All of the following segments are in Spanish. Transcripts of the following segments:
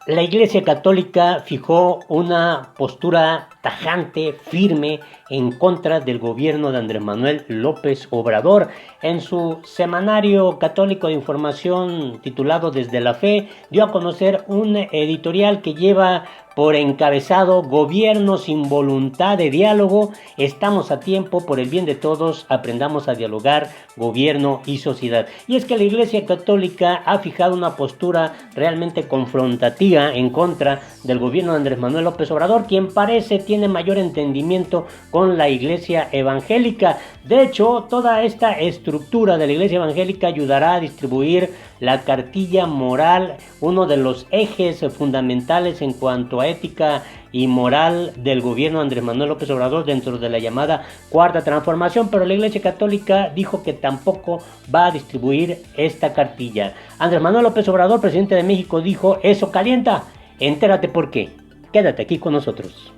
La Iglesia Católica fijó una postura tajante, firme, en contra del gobierno de Andrés Manuel López Obrador. En su semanario católico de información titulado Desde la Fe, dio a conocer un editorial que lleva por encabezado: Gobierno sin voluntad de diálogo, estamos a tiempo, por el bien de todos, aprendamos a dialogar, gobierno y sociedad. Y es que la Iglesia Católica ha fijado una postura realmente confrontativa en contra del gobierno de Andrés Manuel López Obrador, quien parece tiene mayor entendimiento con la Iglesia evangélica. De hecho, toda esta estructura de la Iglesia evangélica ayudará a distribuir la cartilla moral, uno de los ejes fundamentales en cuanto a ética y moral del gobierno de Andrés Manuel López Obrador dentro de la llamada Cuarta Transformación, pero la Iglesia Católica dijo que tampoco va a distribuir esta cartilla. Andrés Manuel López Obrador, presidente de México, dijo: eso calienta, entérate por qué. Quédate aquí con nosotros.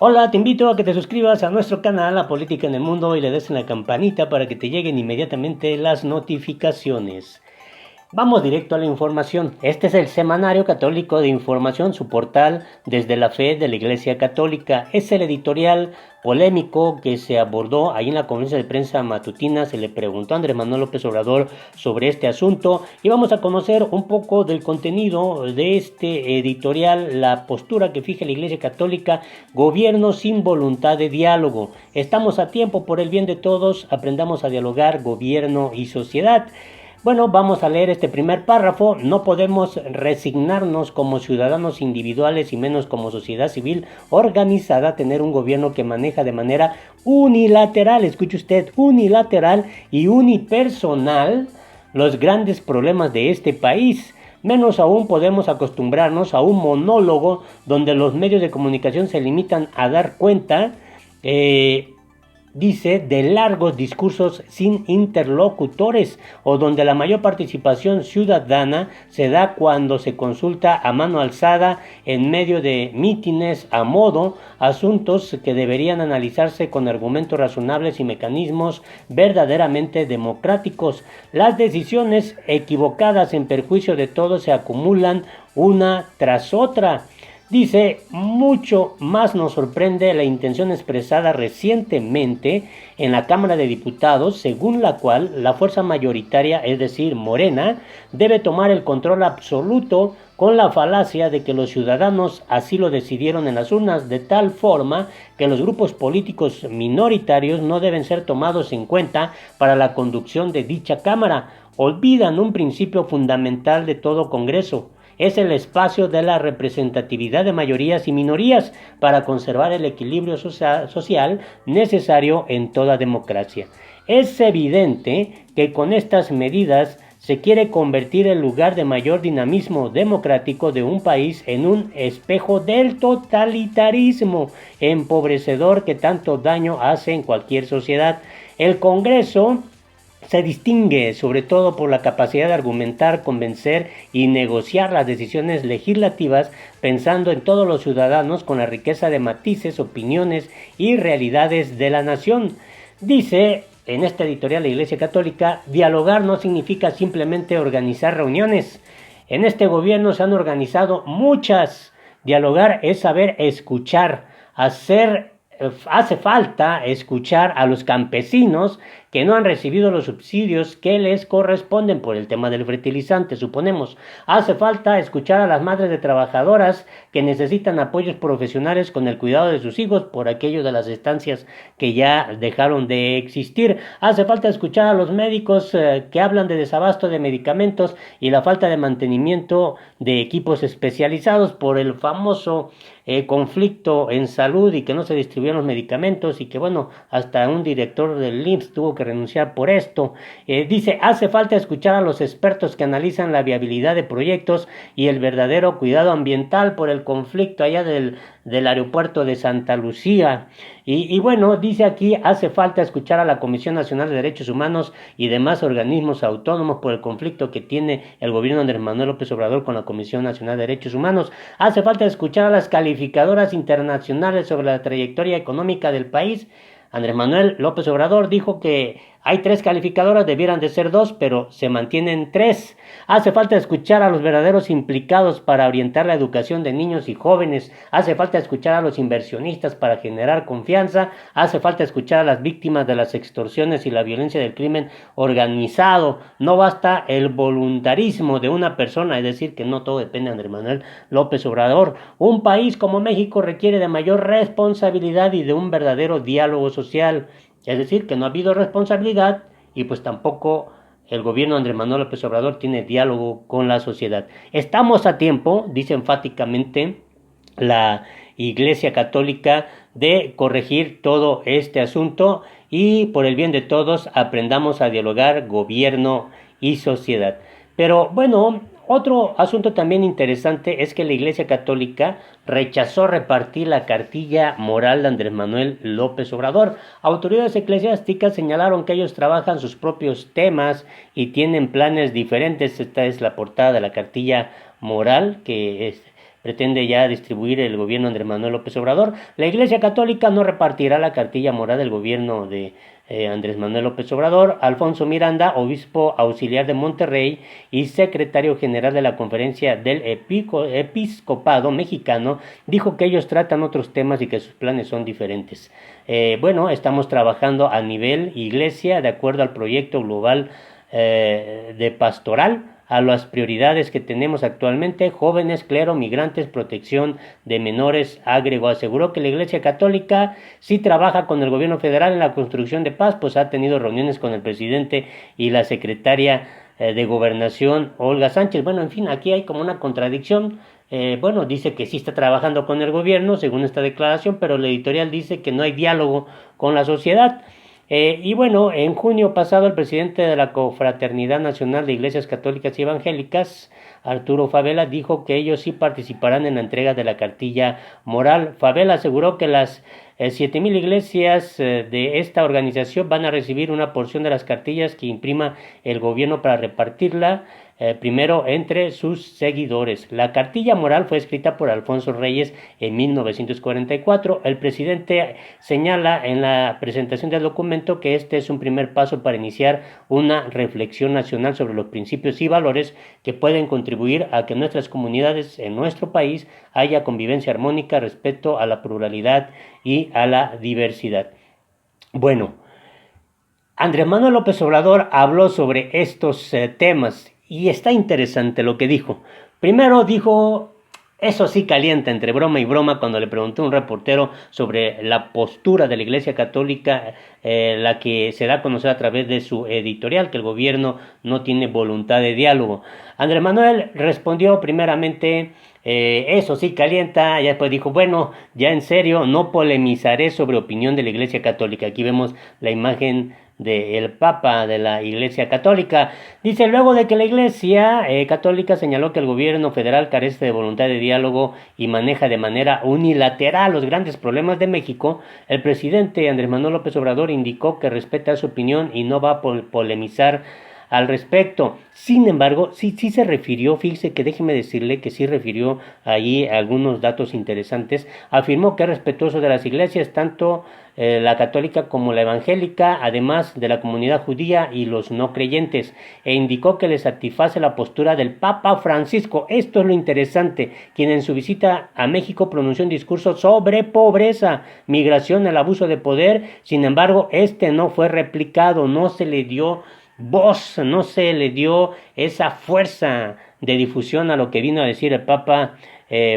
Hola, te invito a que te suscribas a nuestro canal La Política en el Mundo y le des en la campanita para que te lleguen inmediatamente las notificaciones. Vamos directo a la información. Este es el Semanario Católico de Información, su portal Desde la Fe de la Iglesia Católica. Es el editorial polémico que se abordó ahí en la conferencia de prensa matutina. Se le preguntó a Andrés Manuel López Obrador sobre este asunto y vamos a conocer un poco del contenido de este editorial, la postura que fija la Iglesia Católica: gobierno sin voluntad de diálogo. Estamos a tiempo, por el bien de todos, aprendamos a dialogar, gobierno y sociedad. Bueno, vamos a leer este primer párrafo. No podemos resignarnos como ciudadanos individuales y menos como sociedad civil organizada a tener un gobierno que maneja de manera unilateral, escuche usted, unilateral y unipersonal los grandes problemas de este país. Menos aún podemos acostumbrarnos a un monólogo donde los medios de comunicación se limitan a dar cuenta, dice, de largos discursos sin interlocutores, o donde la mayor participación ciudadana se da cuando se consulta a mano alzada en medio de mítines a modo, asuntos que deberían analizarse con argumentos razonables y mecanismos verdaderamente democráticos. Las decisiones equivocadas en perjuicio de todos se acumulan una tras otra. Dice: mucho más nos sorprende la intención expresada recientemente en la Cámara de Diputados, según la cual la fuerza mayoritaria, es decir, Morena, debe tomar el control absoluto, con la falacia de que los ciudadanos así lo decidieron en las urnas, de tal forma que los grupos políticos minoritarios no deben ser tomados en cuenta para la conducción de dicha Cámara. Olvidan un principio fundamental de todo Congreso: es el espacio de la representatividad de mayorías y minorías para conservar el equilibrio social necesario en toda democracia. Es evidente que con estas medidas se quiere convertir el lugar de mayor dinamismo democrático de un país en un espejo del totalitarismo empobrecedor que tanto daño hace en cualquier sociedad. El Congreso se distingue sobre todo por la capacidad de argumentar, convencer y negociar las decisiones legislativas pensando en todos los ciudadanos con la riqueza de matices, opiniones y realidades de la nación. Dice en este editorial la Iglesia Católica: dialogar no significa simplemente organizar reuniones. En este gobierno se han organizado muchas. Dialogar es saber escuchar, hace falta escuchar a los campesinos que no han recibido los subsidios que les corresponden por el tema del fertilizante, suponemos. Hace falta escuchar a las madres de trabajadoras que necesitan apoyos profesionales con el cuidado de sus hijos por aquello de las estancias que ya dejaron de existir. Hace falta escuchar a los médicos que hablan de desabasto de medicamentos y la falta de mantenimiento de equipos especializados por el famoso conflicto en salud y que no se distribuían los medicamentos y que, bueno, hasta un director del IMSS tuvo que renunciar por esto. Dice: hace falta escuchar a los expertos que analizan la viabilidad de proyectos y el verdadero cuidado ambiental por el conflicto allá del aeropuerto de Santa Lucía. Y bueno, dice aquí: hace falta escuchar a la Comisión Nacional de Derechos Humanos y demás organismos autónomos por el conflicto que tiene el gobierno de Andrés Manuel López Obrador con la Comisión Nacional de Derechos Humanos. Hace falta escuchar a las calificadoras internacionales sobre la trayectoria económica del país. Andrés Manuel López Obrador dijo que Hay 3 calificadoras, debieran de ser 2, pero se mantienen 3. Hace falta escuchar a los verdaderos implicados para orientar la educación de niños y jóvenes. Hace falta escuchar a los inversionistas para generar confianza. Hace falta escuchar a las víctimas de las extorsiones y la violencia del crimen organizado. No basta el voluntarismo de una persona, es decir, que no todo depende de Andrés Manuel López Obrador. Un país como México requiere de mayor responsabilidad y de un verdadero diálogo social. Es decir, que no ha habido responsabilidad y pues tampoco el gobierno de Andrés Manuel López Obrador tiene diálogo con la sociedad. Estamos a tiempo, dice enfáticamente la Iglesia Católica, de corregir todo este asunto y por el bien de todos aprendamos a dialogar gobierno y sociedad. Pero bueno, otro asunto también interesante es que la Iglesia Católica rechazó repartir la cartilla moral de Andrés Manuel López Obrador. Autoridades eclesiásticas señalaron que ellos trabajan sus propios temas y tienen planes diferentes. Esta es la portada de la cartilla moral que pretende ya distribuir el gobierno de Andrés Manuel López Obrador. La Iglesia Católica no repartirá la cartilla moral del gobierno de Andrés Manuel López Obrador. Alfonso Miranda, obispo auxiliar de Monterrey y secretario general de la Conferencia del Episcopado Mexicano, dijo que ellos tratan otros temas y que sus planes son diferentes. Bueno, estamos trabajando a nivel iglesia de acuerdo al proyecto global de pastoral, a las prioridades que tenemos actualmente: jóvenes, clero, migrantes, protección de menores, agregó. Aseguró que la Iglesia Católica sí trabaja con el gobierno federal en la construcción de paz, pues ha tenido reuniones con el presidente y la secretaria de Gobernación, Olga Sánchez. Bueno, en fin, aquí hay como una contradicción. Bueno, dice que sí está trabajando con el gobierno, según esta declaración, pero la editorial dice que no hay diálogo con la sociedad. Y bueno, en junio pasado el presidente de la Confraternidad Nacional de Iglesias Católicas y Evangélicas, Arturo Favela, dijo que ellos sí participarán en la entrega de la cartilla moral. Favela aseguró que las 7,000 iglesias de esta organización van a recibir una porción de las cartillas que imprima el gobierno para repartirla primero entre sus seguidores. La cartilla moral fue escrita por Alfonso Reyes en 1944. El presidente señala en la presentación del documento que este es un primer paso para iniciar una reflexión nacional sobre los principios y valores que pueden contribuir a que en nuestras comunidades, en nuestro país, haya convivencia armónica, respeto a la pluralidad y a la diversidad. Bueno, Andrés Manuel López Obrador habló sobre estos temas y está interesante lo que dijo. Primero dijo, eso sí calienta, entre broma y broma, cuando le preguntó a un reportero sobre la postura de la Iglesia Católica, la que se da a conocer a través de su editorial, que el gobierno no tiene voluntad de diálogo. Andrés Manuel respondió primeramente, eso sí calienta, y después dijo, bueno, ya en serio, no polemizaré sobre opinión de la Iglesia Católica. Aquí vemos la imagen del Papa de la Iglesia Católica. Dice, luego de que la Iglesia Católica señaló que el gobierno federal carece de voluntad de diálogo y maneja de manera unilateral los grandes problemas de México, el presidente Andrés Manuel López Obrador indicó que respeta su opinión y no va a polemizar al respecto. Sin embargo, sí se refirió, fíjese que déjeme decirle que sí refirió ahí algunos datos interesantes. Afirmó que es respetuoso de las iglesias, tanto la católica como la evangélica, además de la comunidad judía y los no creyentes, e indicó que le satisface la postura del Papa Francisco. Esto es lo interesante, quien en su visita a México pronunció un discurso sobre pobreza, migración, el abuso de poder. Sin embargo, este no fue replicado, no se le dio voz, no se le dio esa fuerza de difusión a lo que vino a decir el Papa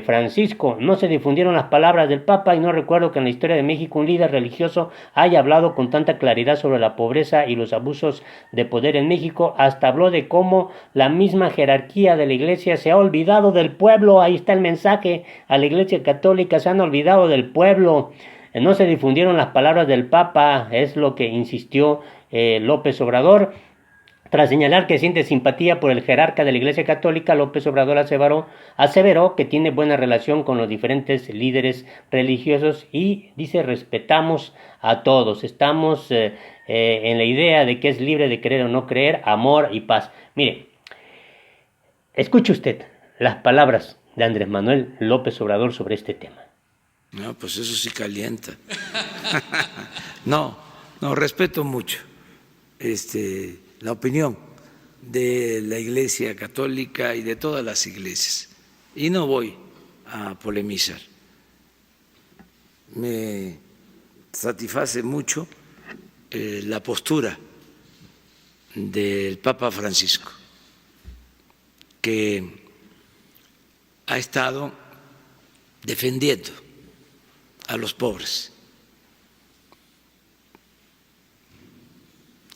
Francisco. No se difundieron las palabras del Papa y no recuerdo que en la historia de México un líder religioso haya hablado con tanta claridad sobre la pobreza y los abusos de poder en México. Hasta habló de cómo la misma jerarquía de la Iglesia se ha olvidado del pueblo. Ahí está el mensaje a la Iglesia Católica, se han olvidado del pueblo. No se difundieron las palabras del Papa, es lo que insistió López Obrador. Tras señalar que siente simpatía por el jerarca de la Iglesia Católica, López Obrador aseveró que tiene buena relación con los diferentes líderes religiosos y dice, respetamos a todos, estamos en la idea de que es libre de creer o no creer, amor y paz. Mire, escuche usted las palabras de Andrés Manuel López Obrador sobre este tema. No, pues eso sí calienta. No, respeto mucho la opinión de la Iglesia Católica y de todas las iglesias. Y no voy a polemizar. Me satisface mucho la postura del Papa Francisco, que ha estado defendiendo a los pobres.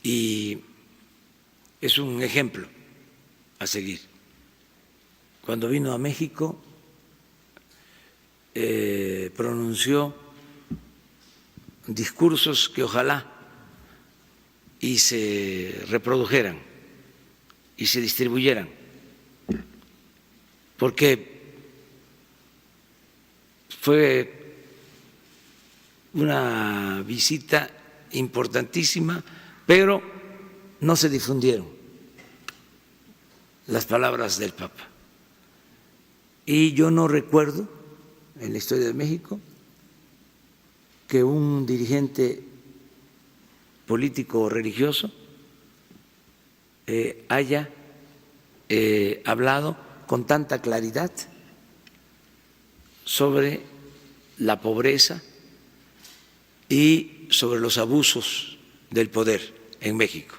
Y es un ejemplo a seguir. Cuando vino a México, pronunció discursos que ojalá y se reprodujeran y se distribuyeran, porque fue una visita importantísima, pero no se difundieron las palabras del Papa. Y yo no recuerdo en la historia de México que un dirigente político o religioso haya hablado con tanta claridad sobre la pobreza y sobre los abusos del poder en México.